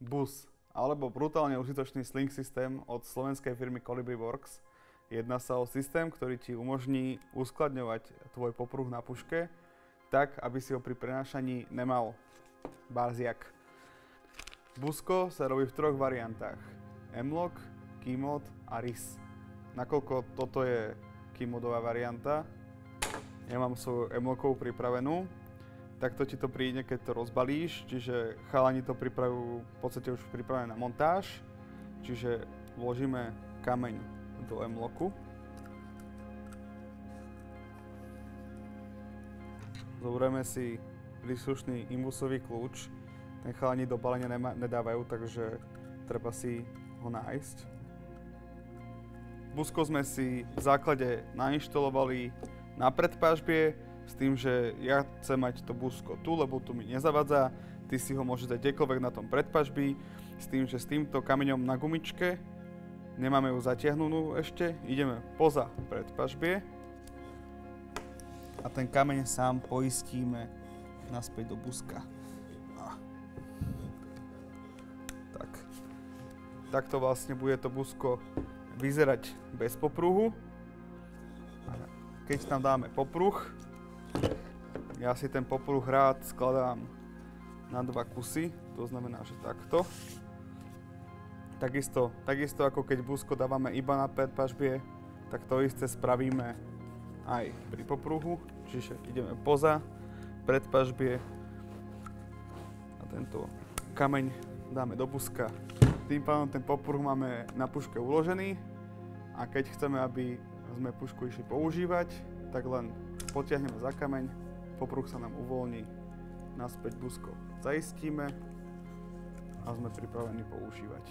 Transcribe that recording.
BUS, alebo brutálne užitočný sling systém od slovenskej firmy Colibri Works. Jedná sa o systém, ktorý ti umožní uskladňovať tvoj popruh na puške tak, aby si ho pri prenášaní nemal barziak. Busko sa robí v 3 variantách. M-Lock, Keymode a RIS. Nakoľko toto je keymodová varianta, ja mám svoju M-Lockovú pripravenú, takto ti to príde, keď to rozbalíš, čiže chalani to pripravujú v podstate už pripravené na montáž, čiže vložíme kameň do M-Locku. Zoberieme si príslušný imbusový kľúč, ten chalani do balenia nedávajú, takže treba si ho nájsť. Busko sme si v základe nainštalovali na predpažbie, s tým, že ja chcem mať to busko tu, lebo tu mi nezavadza. Ty si ho môžeš dať kdekoľvek na tom predpažbí, s tým, že s týmto kameňom na gumičke, nemáme ju zatiahnutú ešte, ideme poza predpažbie a ten kameň sám poistíme naspäť do buska. Tak. Takto vlastne bude to busko vyzerať bez popruhu. Keď tam dáme popruh, ja si ten popruh rád skladám na 2 kusy, to znamená, že takto. Takisto ako keď busko dávame iba na predpažbie, tak to isté spravíme aj pri popruhu, čiže ideme poza predpažbie a tento kameň dáme do buska. Tým pádom ten popruh máme na puške uložený a keď chceme, aby sme pušku išli používať, tak len potiahneme za kameň, popruh sa nám uvoľní, naspäť busko zaistíme a sme pripravení používať.